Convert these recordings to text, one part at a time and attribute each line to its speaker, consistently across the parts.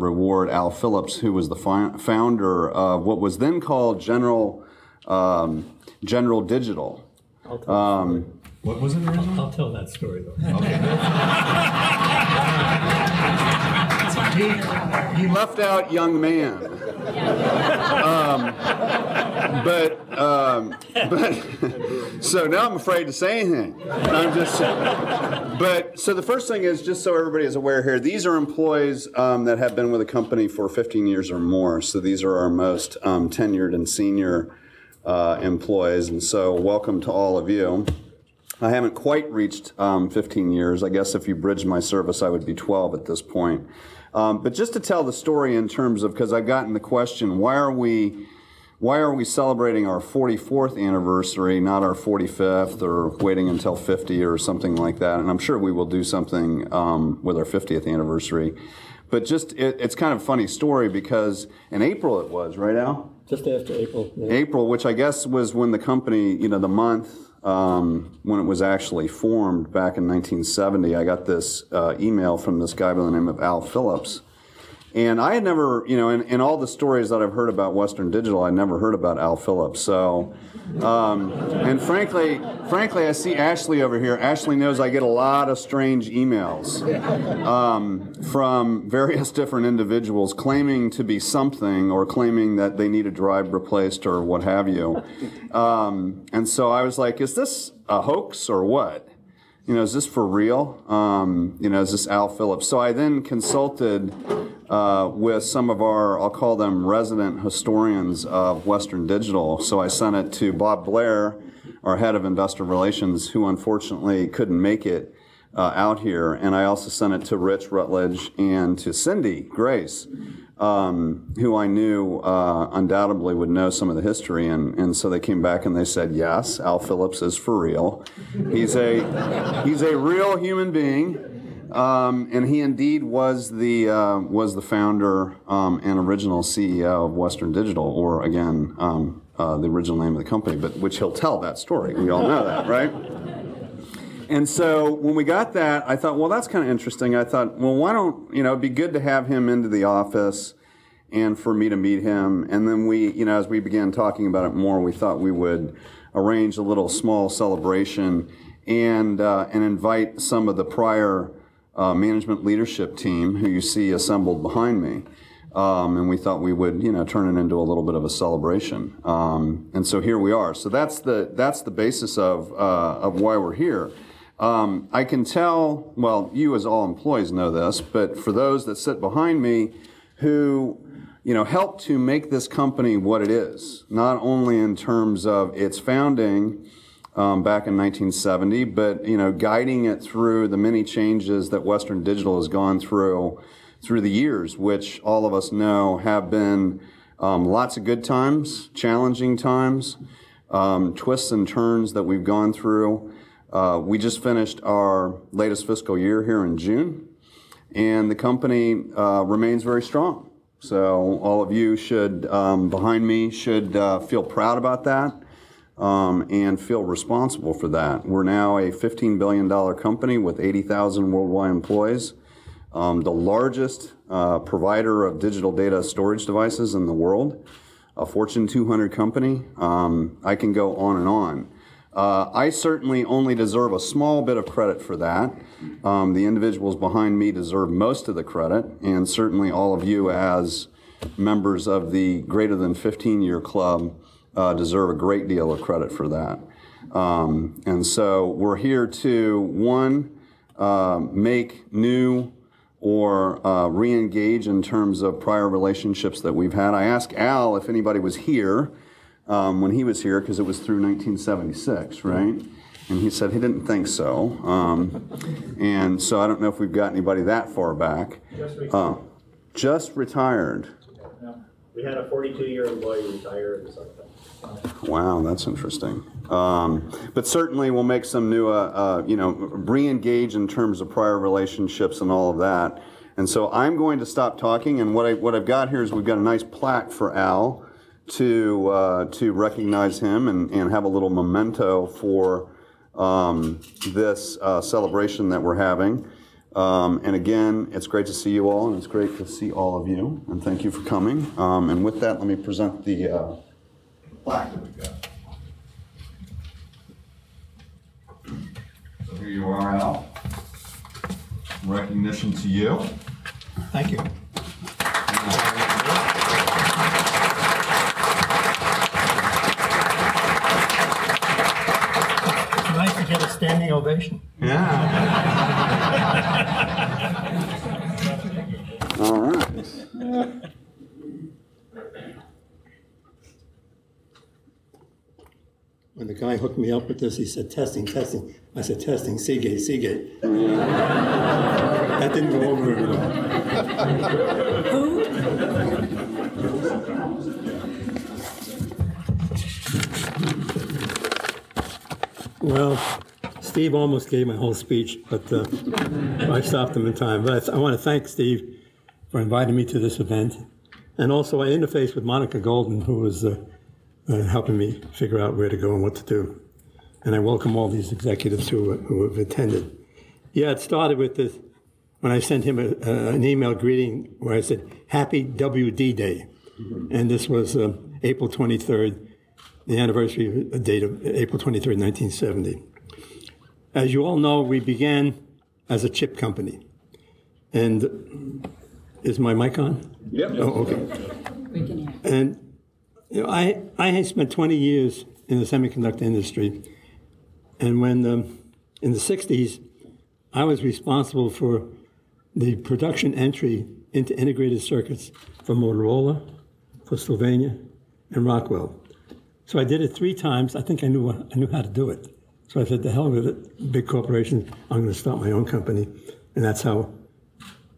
Speaker 1: reward Al Phillips, who was the founder of what was then called General Digital.
Speaker 2: What was it originally?
Speaker 3: I'll tell that story, though.
Speaker 1: He left out young man. But so now I'm afraid to say anything. I'm just. But so the first thing is, just so everybody is aware here, these are employees that have been with the company for 15 years or more. So these are our most tenured and senior employees, and so welcome to all of you. I haven't quite reached 15 years. I guess if you bridged my service, I would be 12 at this point. But just to tell the story in terms of, because I've gotten the question, why are we celebrating our 44th anniversary, not our 45th, or waiting until 50 or something like that? And I'm sure we will do something with our 50th anniversary. But just, it's kind of a funny story because in April it was, right, Al?
Speaker 3: Just after April. Yeah.
Speaker 1: April, which I guess was when the company, the month when it was actually formed back in 1970, I got this email from this guy by the name of Al Phillips. And I had never, in all the stories that I've heard about Western Digital, I never heard about Al Phillips. So, and frankly, I see Ashley over here. Ashley knows I get a lot of strange emails from various different individuals claiming to be something or claiming that they need a drive replaced or what have you. And so I was like, is this a hoax or what? Is this for real? Is this Al Phillips? So I then consulted with some of our, I'll call them resident historians of Western Digital. So I sent it to Bob Blair, our head of investor relations, who unfortunately couldn't make it out here. And I also sent it to Rich Rutledge and to Cindy Grace, who I knew undoubtedly would know some of the history. And so they came back and they said, yes, Al Phillips is for real. He's a real human being. And he indeed was the founder and original CEO of Western Digital, or again, the original name of the company, but which he'll tell that story. We all know that, right? And so when we got that, I thought, well, that's kind of interesting. I thought, well, why don't, it'd be good to have him into the office and for me to meet him. And then we, as we began talking about it more, we thought we would arrange a little small celebration and invite some of the prior management leadership team who you see assembled behind me. And we thought we would, turn it into a little bit of a celebration. And so here we are. So that's the basis of why we're here. I can tell, well, you as all employees know this, but for those that sit behind me who, helped to make this company what it is, not only in terms of its founding back in 1970, but, guiding it through the many changes that Western Digital has gone through the years, which all of us know have been lots of good times, challenging times, twists and turns that we've gone through. We just finished our latest fiscal year here in June, and the company remains very strong. So all of you should, behind me, should feel proud about that and feel responsible for that. We're now a $15 billion company with 80,000 worldwide employees, the largest provider of digital data storage devices in the world, a Fortune 200 company. I can go on and on. I certainly only deserve a small bit of credit for that. The individuals behind me deserve most of the credit, and certainly all of you as members of the greater than 15-year club deserve a great deal of credit for that. And so we're here to, one, make new or re-engage in terms of prior relationships that we've had. I asked Al if anybody was here when he was here, because it was through 1976, right? And he said he didn't think so. And so I don't know if we've got anybody that far back. Just retired.
Speaker 4: Yeah. We had a 42-year employee retire or something.
Speaker 1: Wow, that's interesting. But certainly we'll make some new, re-engage in terms of prior relationships and all of that. And so I'm going to stop talking, and what I've got here is we've got a nice plaque for Al to recognize him and have a little memento for this celebration that we're having. And again, it's great to see you all, and it's great to see all of you. And thank you for coming. And with that, let me present the plaque that we've got. So here you are, Al. Recognition to you.
Speaker 3: Thank you. It's nice to get a standing ovation.
Speaker 1: Yeah. All right.
Speaker 3: When the guy hooked me up with this, he said, testing, testing. I said, testing, Seagate, Seagate. That didn't go over very well. Well, Steve almost gave my whole speech, but I stopped him in time. But I want to thank Steve for inviting me to this event. And also I interfaced with Monica Golden, who was helping me figure out where to go and what to do. And I welcome all these executives who have attended. Yeah, it started with this, when I sent him an email greeting where I said, Happy WD Day. And this was April 23rd, the anniversary date of April 23rd, 1970. As you all know, we began as a chip company. And is my mic on?
Speaker 1: Yep.
Speaker 3: Oh, okay. And you know, I had spent 20 years in the semiconductor industry. And when, in the 60s, I was responsible for the production entry into integrated circuits for Motorola, for Sylvania, and Rockwell. So I did it 3 times. I think I knew how to do it. So I said, the hell with it, big corporation, I'm going to start my own company. And that's how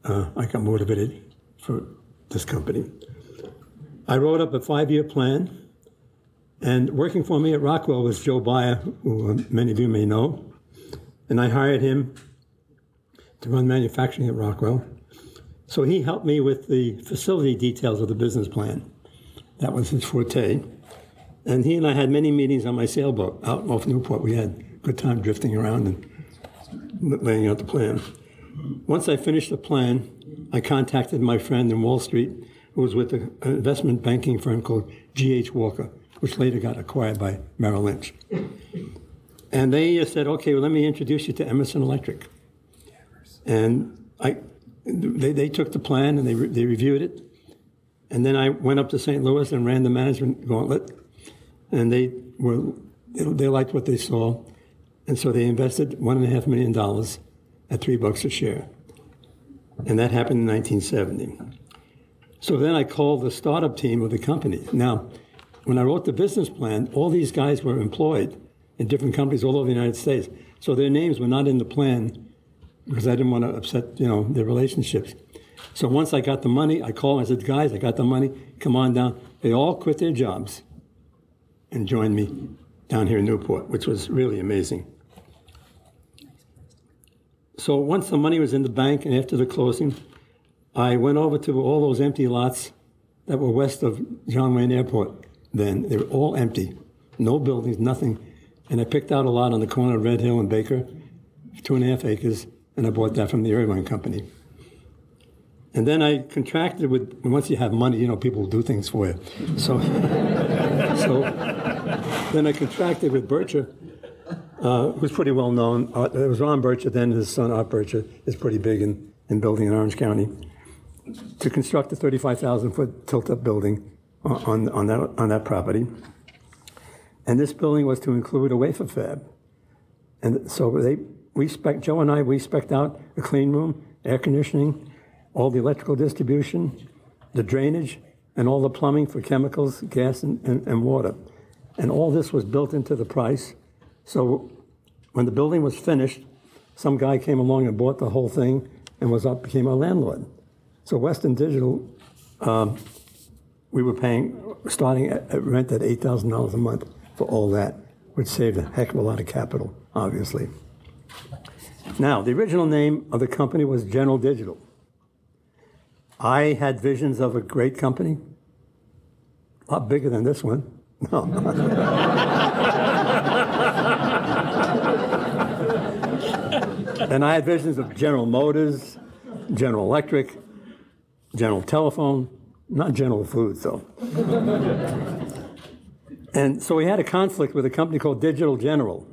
Speaker 3: I got motivated for this company. I wrote up a 5-year plan. And working for me at Rockwell was Joe Bayer, who many of you may know. And I hired him to run manufacturing at Rockwell. So he helped me with the facility details of the business plan. That was his forte. And he and I had many meetings on my sailboat out off Newport. We had a good time drifting around and laying out the plan. Once I finished the plan, I contacted my friend in Wall Street, who was with an investment banking firm called G.H. Walker, which later got acquired by Merrill Lynch. And they said, okay, well, let me introduce you to Emerson Electric. And they took the plan and they reviewed it. And then I went up to St. Louis and ran the management gauntlet. And they liked what they saw. And so they invested $1.5 million at $3 a share. And that happened in 1970. So then I called the startup team of the company. Now, when I wrote the business plan, all these guys were employed in different companies all over the United States. So their names were not in the plan because I didn't want to upset, their relationships. So once I got the money, I called them. I said, guys, I got the money. Come on down. They all quit their jobs and joined me down here in Newport, which was really amazing. So once the money was in the bank and after the closing, I went over to all those empty lots that were west of John Wayne Airport then. They were all empty, no buildings, nothing. And I picked out a lot on the corner of Red Hill and Baker, 2.5 acres, and I bought that from the Irvine Company. And then I contracted with, once you have money, people will do things for you. So then I contracted with Bircher, who's pretty well known. It was Ron Bircher, then his son Art Bircher is pretty big in building in Orange County, to construct a 35,000-foot tilt-up building on that property. And this building was to include a wafer fab. And so Joe and I spec'd out a clean room, air conditioning, all the electrical distribution, the drainage, and all the plumbing for chemicals, gas, and water. And all this was built into the price. So when the building was finished, some guy came along and bought the whole thing and became our landlord. So Western Digital, we were paying, starting at rent at $8,000 a month for all that, which saved a heck of a lot of capital, obviously. Now, the original name of the company was General Digital. I had visions of a great company, a lot bigger than this one. No. And I had visions of General Motors, General Electric, General Telephone, not General Foods, though. And so we had a conflict with a company called Digital General.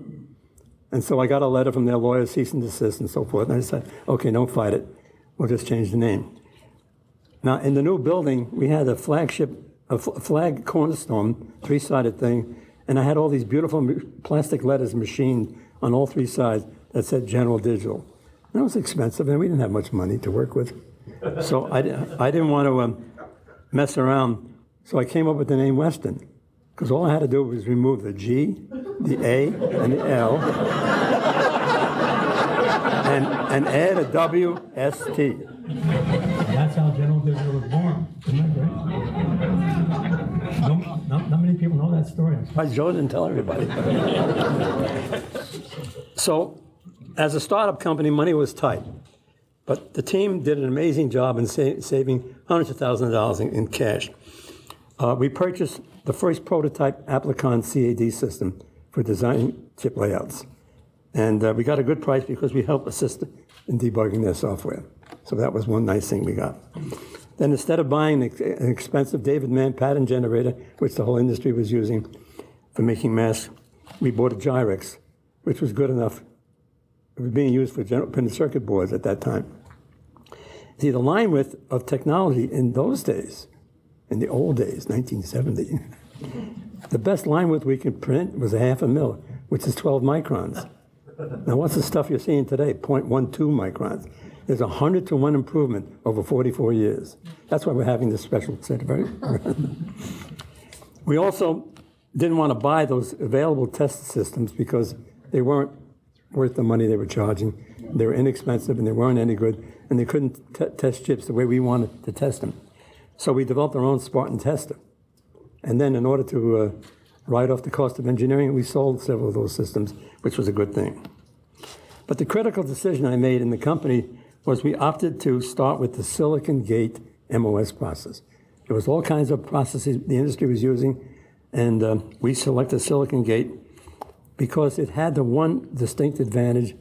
Speaker 3: And so I got a letter from their lawyer, cease and desist and so forth. And I said, okay, don't fight it. We'll just change the name. Now, in the new building, we had a flag cornerstone, three-sided thing, and I had all these beautiful plastic letters machined on all three sides that said General Digital. And it was expensive, and we didn't have much money to work with. So I didn't want to mess around, so I came up with the name Western, because all I had to do was remove the G, the A, and the L, and add a W-S-T.
Speaker 2: That's how General Digital was born. Isn't that great? Not many people know that story.
Speaker 3: Why Joe didn't tell everybody. So, as a startup company, money was tight. But the team did an amazing job in saving hundreds of thousands of dollars in cash. We purchased the first prototype Applicon CAD system for designing chip layouts. And we got a good price because we helped assist in debugging their software. So that was one nice thing we got. Then instead of buying an expensive David Mann pattern generator, which the whole industry was using for making masks, we bought a Gyrex, which was good enough. It was being used for printed circuit boards at that time. See, the line width of technology in those days, in the old days, 1970, the best line width we could print was 0.5 mil, which is 12 microns. Now, what's the stuff you're seeing today? 0.12 microns. There's a 100-to-1 improvement over 44 years. That's why we're having this special certificate. We also didn't want to buy those available test systems because they weren't worth the money they were charging. They were inexpensive and they weren't any good, and they couldn't test chips the way we wanted to test them. So we developed our own Spartan tester. And then in order to write off the cost of engineering, we sold several of those systems, which was a good thing. But the critical decision I made in the company was we opted to start with the Silicon Gate MOS process. There was all kinds of processes the industry was using, and we selected Silicon Gate because it had the one distinct advantage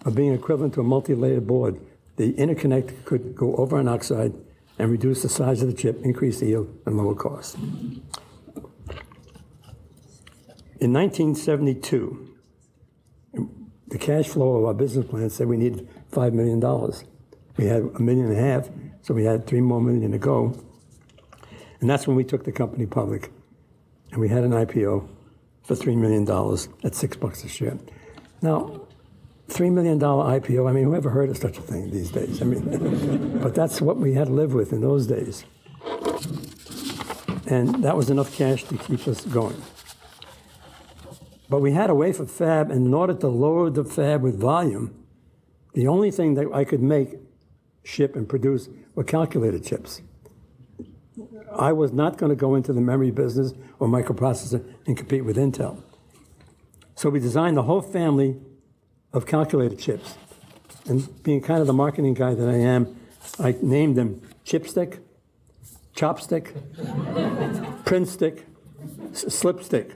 Speaker 3: of being equivalent to a multi-layered board. The interconnect could go over an oxide and reduce the size of the chip, increase the yield, and lower cost. In 1972, the cash flow of our business plan said we needed $5 million. We had $1.5 million, so we had $3 more million to go. And that's when we took the company public. And we had an IPO for $3 million at $6 a share. Now, $3 million IPO, I mean, whoever heard of such a thing these days? I mean, but that's what we had to live with in those days. And that was enough cash to keep us going. But we had a wafer fab, and in order to lower the fab with volume, the only thing that I could make, ship, and produce were calculator chips. I was not going to go into the memory business or microprocessor and compete with Intel. So we designed the whole family of calculator chips. And being kind of the marketing guy that I am, I named them Chipstick, Chopstick, Printstick, Slipstick.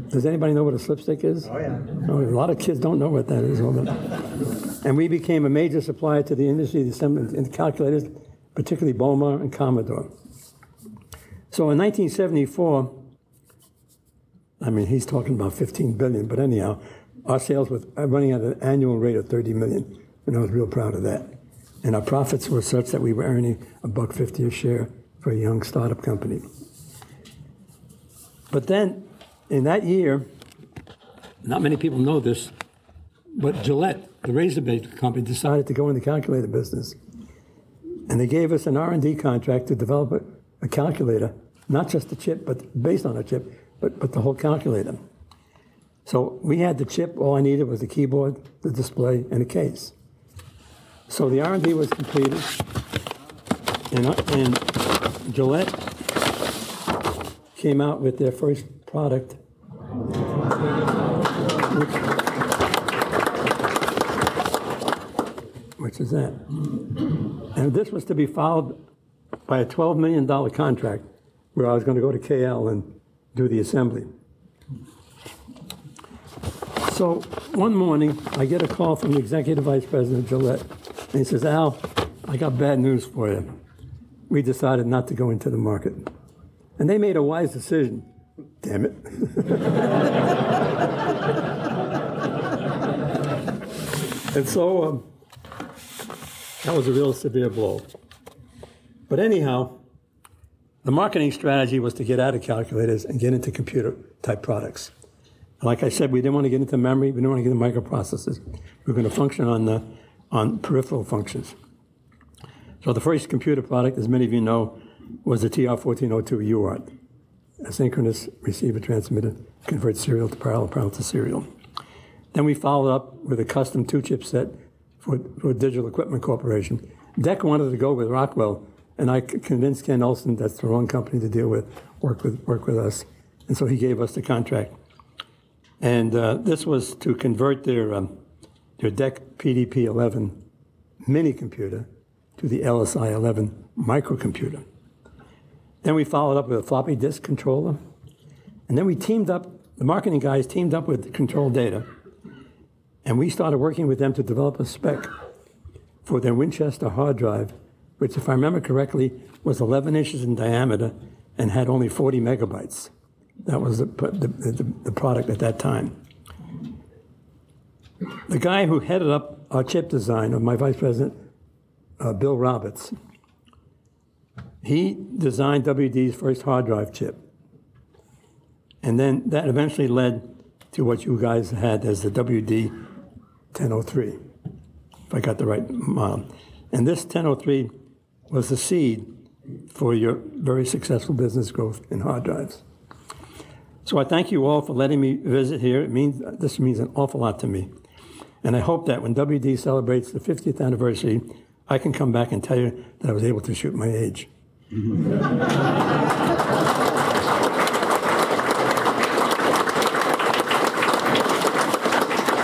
Speaker 3: Does anybody know what a slipstick is?
Speaker 4: Oh, yeah.
Speaker 3: Oh, a lot of kids don't know what that is. And we became a major supplier to the industry in calculators, particularly Boma and Commodore. So in 1974, I mean, he's talking about 15 billion, but anyhow, our sales were running at an annual rate of 30 million, and I was real proud of that. And our profits were such that we were earning $1.50 a share for a young startup company. But then, in that year, not many people know this, but Gillette, the razor-based company, decided to go in the calculator business. And they gave us an R&D contract to develop a calculator, not just a chip, but based on a chip, but the whole calculator. So we had the chip. All I needed was the keyboard, the display, and a case. So the R&D was completed, and Gillette came out with their first product, which is that. And this was to be followed by a $12 million contract where I was going to go to KL and do the assembly. So one morning, I get a call from the executive vice president of Gillette, and he says, Al, I got bad news for you. We decided not to go into the market. And they made a wise decision. Damn it. And so that was a real severe blow. But anyhow, the marketing strategy was to get out of calculators and get into computer-type products. Like I said, we didn't want to get into memory. We didn't want to get into microprocessors. We were going to function on peripheral functions. So the first computer product, as many of you know, was the TR-1402 UART, asynchronous receiver transmitter, convert serial to parallel, parallel to serial. Then we followed up with a custom 2-chip set for Digital Equipment Corporation. DEC wanted to go with Rockwell, and I convinced Ken Olson that's the wrong company to deal with, work with us. And so he gave us the contract. And this was to convert their DEC PDP-11 mini computer to the LSI-11 microcomputer. Then we followed up with a floppy disk controller. And then we teamed up, the marketing guys teamed up with Control Data, and we started working with them to develop a spec for their Winchester hard drive, which, if I remember correctly, was 11 inches in diameter and had only 40 megabytes. That was the product at that time. The guy who headed up our chip design, my vice president, Bill Roberts, he designed WD's first hard drive chip. And then that eventually led to what you guys had as the WD 1003, if I got the right model. And this 1003 was the seed for your very successful business growth in hard drives. So I thank you all for letting me visit here. This means an awful lot to me. And I hope that when WD celebrates the 50th anniversary, I can come back and tell you that I was able to shoot my age.